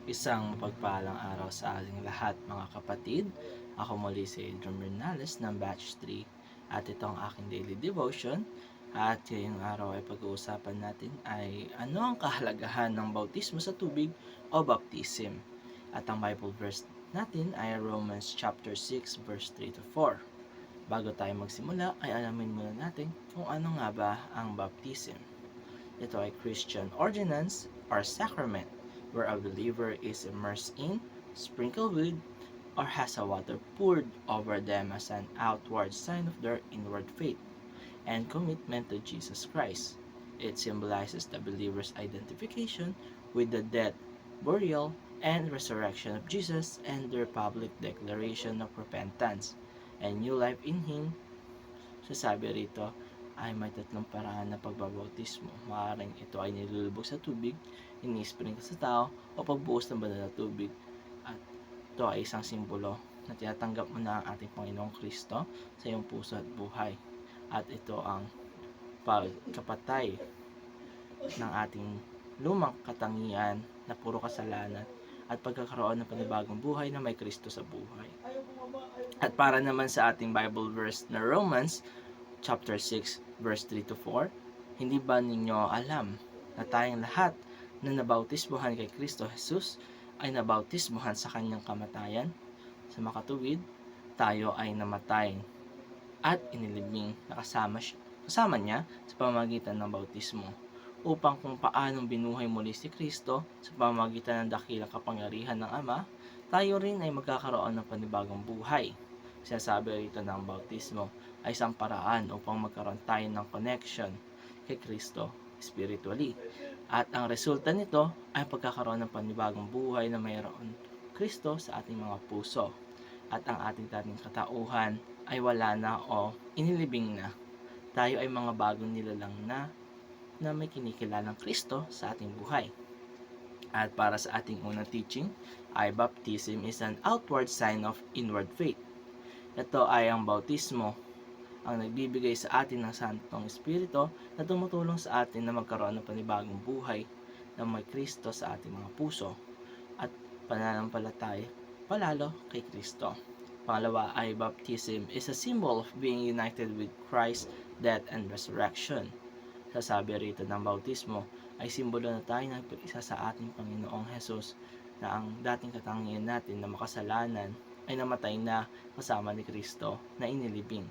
Isang mapagpalang araw sa ating lahat mga kapatid. Ako muli si Adrian Bernales ng Batch 3 at ito ang aking daily devotion. At ngayong araw ay pag-uusapan natin ay ano ang kahalagahan ng bautismo sa tubig o baptism. At ang Bible verse natin ay Romans chapter 6 verse 3 to 4. Bago tayo magsimula ay alamin muna natin kung ano nga ba ang baptism. Ito ay Christian ordinance or sacrament where a believer is immersed in, sprinkled with, or has a water poured over them as an outward sign of their inward faith and commitment to Jesus Christ. It symbolizes the believer's identification with the death, burial, and resurrection of Jesus and their public declaration of repentance and new life in Him. Sasabi rito ay may tatlong paraan ng pagbabautismo. Maaaring ito ay nilulubog sa tubig, ini-sprinkle sa tao, o pagbuhos ng banal na tubig. At ito ay isang simbolo na tinatanggap mo na ang ating Panginoong Kristo sa iyong puso at buhay. At ito ang pagkapatay ng ating lumang katangian na puro kasalanan at pagkakaroon ng panibagong buhay na may Kristo sa buhay. At para naman sa ating Bible verse na Romans chapter 6 verse 3 to 4, hindi ba ninyo alam na tayong lahat na nabautismuhan kay Kristo Jesus ay nabautismuhan sa kanyang kamatayan? Sa makatuwid, tayo ay namatay at inilibing na kasama niya sa pamamagitan ng bautismo, upang kung paanong binuhay muli si Kristo sa pamamagitan ng dakilang kapangyarihan ng Ama, tayo rin ay magkakaroon ng panibagong buhay. Sinasabi rito ng bautismo ay isang paraan upang magkaroon tayo ng connection kay Kristo spiritually. At ang resulta nito ay pagkakaroon ng panibagong buhay na mayroon Kristo sa ating mga puso. At ang ating dating katauhan ay wala na o inilibing na. Tayo ay mga bagong nilalang na may kinikilalang Kristo sa ating buhay. At para sa ating unang teaching ay baptism is an outward sign of inward faith. Ito ay ang bautismo, ang nagbibigay sa atin ng Santong Espiritu na tumutulong sa atin na magkaroon ng panibagong buhay na may Kristo sa ating mga puso at pananampalataya palalo kay Kristo. Pangalawa ay baptism is a symbol of being united with Christ's death and resurrection. Sasabi rito ng bautismo ay simbolo na tayo nagpag-isa sa ating Panginoong Hesus na ang dating katangian natin na makasalanan ay namatay na kasama ni Kristo na inilibing.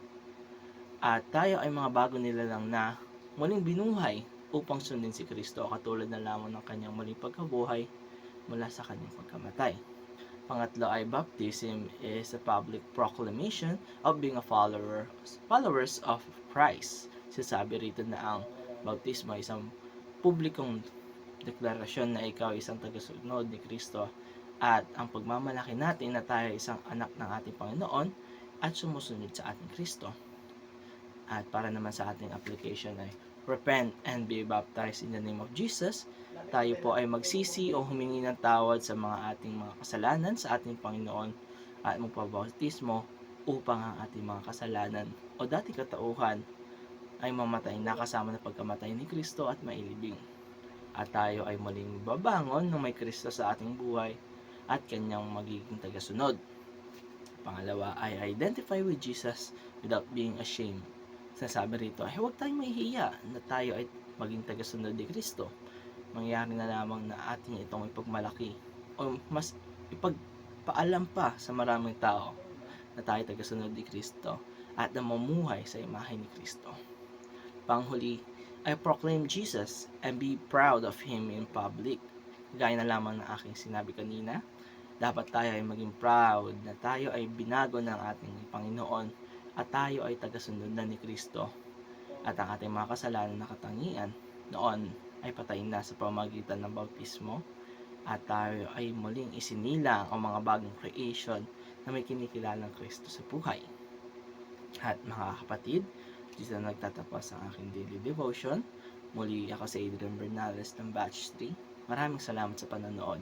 At tayo ay mga bago nilalang na muling binuhay upang sundin si Kristo katulad na lamang ng kanyang muling pagkabuhay mula sa kanyang pagkamatay. Pangatlo ay baptism is a public proclamation of being a followers of Christ. Sinasabi rito na ang bautismo ay isang publikong deklarasyon na ikaw ay isang tagasunod ni Kristo at ang pagmamalaki natin na tayo ay isang anak ng ating Panginoon at sumusunod sa ating Kristo. At para naman sa ating application ay repent and be baptized in the name of Jesus. Tayo po ay magsisi o humingi ng tawad sa mga ating mga kasalanan sa ating Panginoon at magpabautismo upang ang ating mga kasalanan o dating katauhan ay mamatay na kasama ng pagkamatay ni Kristo at mailibing. At tayo ay muling babangon ng may Kristo sa ating buhay at kanyang magiging tagasunod. Pangalawa ay identify with Jesus without being ashamed. Sinasabi rito ay huwag tayong mahihiya na tayo ay maging tagasunod ni Kristo. Mangyayari na lamang na ating itong ipagmalaki o mas ipagpaalam pa sa maraming tao na tayo tagasunod ni Kristo at na mamuhay sa imahe ni Kristo. Panghuli, I proclaim Jesus and be proud of Him in public. Gaya na lamang ng aking sinabi kanina, dapat tayo ay maging proud na tayo ay binago ng ating Panginoon at tayo ay tagasunod na ni Kristo at ang ating mga kasalanan na katangian noon ay patay na sa pamamagitan ng bautismo at tayo ay muling isinilang ang mga bagong creation na may kinikilalang Kristo sa buhay. At mga kapatid, dito na nagtatapos ang aking daily devotion. Muli ako si Adrian Bernales ng Batch 3. Maraming salamat sa panonood.